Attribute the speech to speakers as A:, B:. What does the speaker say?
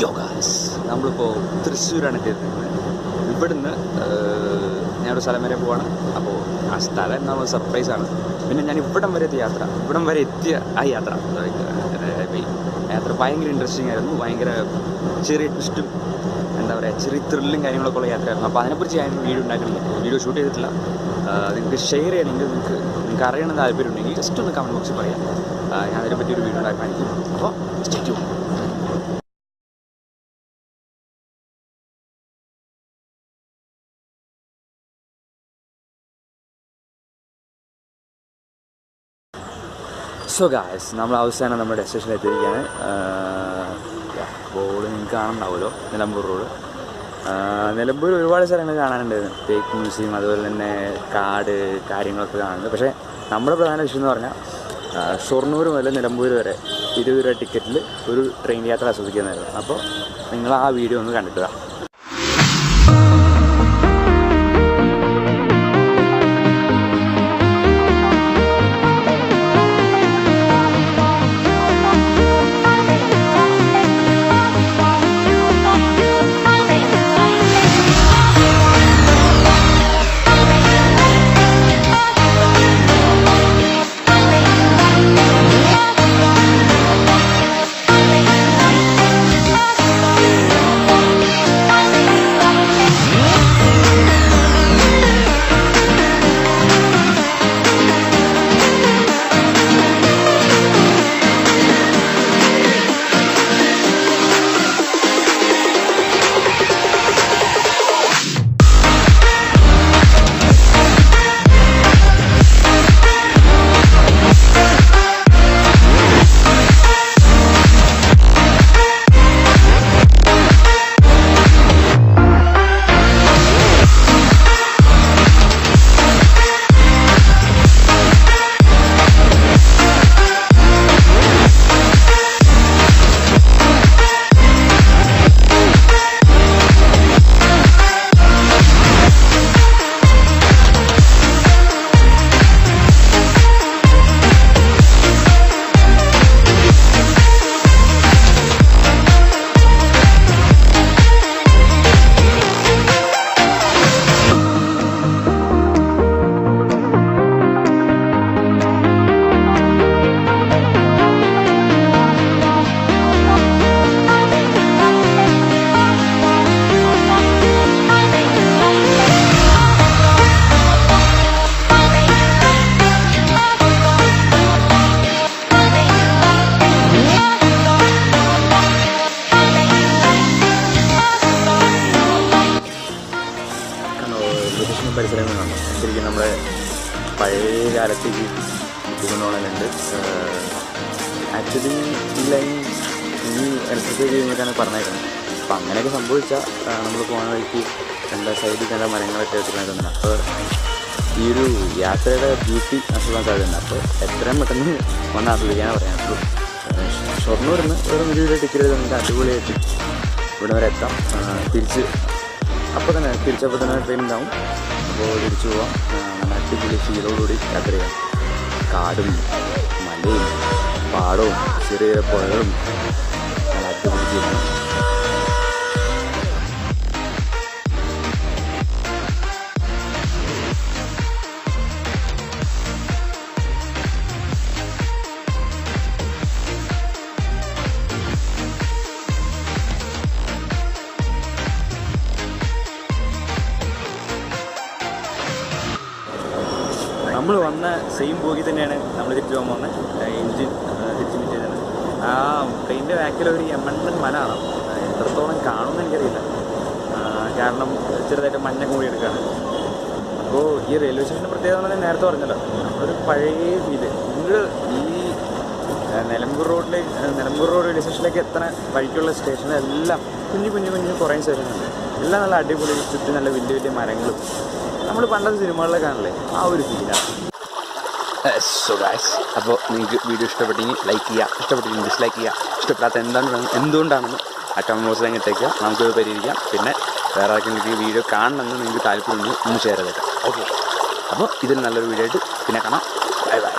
A: യോഗാസ് നമ്മളിപ്പോൾ തൃശ്ശൂരാണ് എത്തിയിരിക്കുന്നത്. ഇവിടുന്ന് ഞാനൊരു സ്ഥലം വരെ പോവാണ്. അപ്പോൾ ആ സ്ഥലം നമ്മൾ സർപ്രൈസാണ്. പിന്നെ ഞാൻ ഇവിടം വരെ എത്തിയ ആ യാത്ര ഭയങ്കര ഇൻട്രസ്റ്റിംഗ് ആയിരുന്നു. ഭയങ്കര ചെറിയ ട്വിസ്റ്റും എന്താ പറയുക, ചെറിയ ത്രില്ലും കാര്യങ്ങളൊക്കെ ഉള്ള യാത്രയായിരുന്നു. അപ്പോൾ അതിനെക്കുറിച്ച് ഞാൻ വീഡിയോ ഉണ്ടാക്കുന്നില്ല, വീഡിയോ ഷൂട്ട് ചെയ്തിട്ടില്ല. നിങ്ങൾക്ക് ഷെയർ ചെയ്യണമെങ്കിൽ നിങ്ങൾക്ക് അറിയണം താല്പര്യം ഉണ്ടെങ്കിൽ ജസ്റ്റ് ഒന്ന് കമൻറ്റ് ബോക്സിൽ പറയാം. ഞാൻ അതിനെപ്പറ്റി ഒരു വീഡിയോ ഉണ്ടാക്കാനായിരിക്കും. അപ്പോൾ സ്റ്റേ ട്യൂൺ. സോ ഗായ്സ്, നമ്മൾ അവസാനം നമ്മുടെ ഡെസ്റ്റിനേഷനിൽ എത്തിയിരിക്കുകയാണ്. ബോർഡ് നിങ്ങൾക്ക് കാണുന്നുണ്ടാവുമല്ലോ, നിലമ്പൂർ റോഡ്. നിലമ്പൂർ ഒരുപാട് സ്ഥലങ്ങൾ കാണാനുണ്ട്, തേക്ക് മ്യൂസിയം, അതുപോലെ തന്നെ കാട് കാര്യങ്ങളൊക്കെ കാണുന്നുണ്ട്. പക്ഷേ നമ്മുടെ പ്രധാന വിഷയം എന്ന് പറഞ്ഞാൽ ഷൊർണൂർ മുതൽ നിലമ്പൂർ വരെ 20 രൂപ ടിക്കറ്റിൽ ഒരു ട്രെയിൻ യാത്ര ആസ്വദിക്കുന്നതായിരുന്നു. അപ്പോൾ നിങ്ങൾ ആ വീഡിയോ ഒന്ന് കണ്ടിട്ടുക. പരിസരങ്ങളുണ്ട്. ശരിക്കും നമ്മുടെ പഴയ കാലത്തേക്ക് കൊണ്ടുപോകണമെന്നുണ്ട്. ആക്ച്വലി ഈ ലൈൻ ഈ ഇലക്ട്രിസിറ്റി കഴിഞ്ഞിട്ടാണ് പറഞ്ഞേക്കുന്നത്. അപ്പം അങ്ങനെയൊക്കെ സംഭവിച്ചാൽ നമ്മൾ പോകുന്ന വഴിക്ക് എന്താ സൈഡിൽ നല്ല മരങ്ങളൊക്കെ വെച്ചിട്ടുണ്ടായിരുന്നു. അപ്പോൾ ഈ ഒരു യാത്രയുടെ ബ്യൂട്ടി ആസ്വദിക്കാൻ സാധ്യതയുണ്ട്. അപ്പോൾ എത്രയും പെട്ടെന്ന് വന്ന് ആസ്വദിക്കാനാണ് പറയാനുള്ളൂ. ഷൊർണൂരിൽ നിന്ന് ഒരു 20 രൂപ ടിക്കറ്റ് നമുക്ക് അടിപൊളിയായിട്ട് ഇവിടെ വരെ എത്താം. തിരിച്ചപ്പോൾ തന്നെ ട്രെയിൻ ഉണ്ടാവും. അപ്പോൾ തിരിച്ചു പോവാം. നല്ല അടിപൊളി ഫീലോടുകൂടി യാത്ര ചെയ്യാം. കാടും മലയും പാടവും ചെറിയ പുഴകളും നല്ല അടിപൊളി ജീവിതം. നമ്മൾ വന്ന സെയിം ബോഗി തന്നെയാണ് നമ്മൾ തിരിച്ചു പോകാൻ പോകുന്നത്. എൻജിൻ തിരിച്ച് മിറ്റ് ചെയ്തതാണ്. ആ ട്രെയിനിൻ്റെ ബാക്കിലൊരു എമ്മണ്ണൻ മല ആണ്. എത്രത്തോളം കാണുമെന്ന് എനിക്കറിയില്ല, കാരണം ചെറുതായിട്ട് മഞ്ഞ കൂടി എടുക്കുകയാണ്. അപ്പോൾ ഈ റെയിൽവേ സ്റ്റേഷൻ്റെ പ്രത്യേകത എന്ന് പറഞ്ഞാൽ നേരത്തെ പറഞ്ഞല്ലോ, ഒരു പഴയ ഫീല്. നിങ്ങൾ ഈ നിലമ്പൂർ റോഡ് റെയിൽവേ സ്റ്റേഷനിലേക്ക് എത്തണ വഴിക്കുള്ള സ്റ്റേഷനെല്ലാം കുഞ്ഞു കുറേ സ്റ്റേഷനുണ്ട്. എല്ലാം നല്ല അടിപൊളി, ചുറ്റും നല്ല വലിയ മരങ്ങളും നമ്മൾ പണ്ടത്തെ സിനിമകളിലൊക്കെ കാണല്ലേ, ആ ഒരു ഫീലാണ്. സോ ഗൈസ്, അപ്പോൾ നിങ്ങൾക്ക് വീഡിയോ ഇഷ്ടപ്പെട്ടെങ്കിൽ ലൈക്ക് ചെയ്യുക, ഇഷ്ടപ്പെട്ടെങ്കിൽ ഡിസ്ലൈക്ക് ചെയ്യുക, ഇഷ്ടപ്പെടാത്ത എന്തുകൊണ്ടാണെന്ന് ആ കമൻറ്റ് ബോക്സിൽ അങ്ങ് ഇട്ടേക്കുക. നമുക്കത് പരിഹരിക്കാം. പിന്നെ വേറെ ആർക്കെങ്കിലും വീഡിയോ കാണണമെന്ന് നിങ്ങൾക്ക് താല്പര്യമുണ്ടെങ്കിൽ ഒന്ന് ഷെയർ ചെയ്തേക്കാം. ഓക്കെ, അപ്പോൾ ഇതിൽ നല്ലൊരു വീഡിയോ ആയിട്ട് പിന്നെ കാണാം. Bye bye.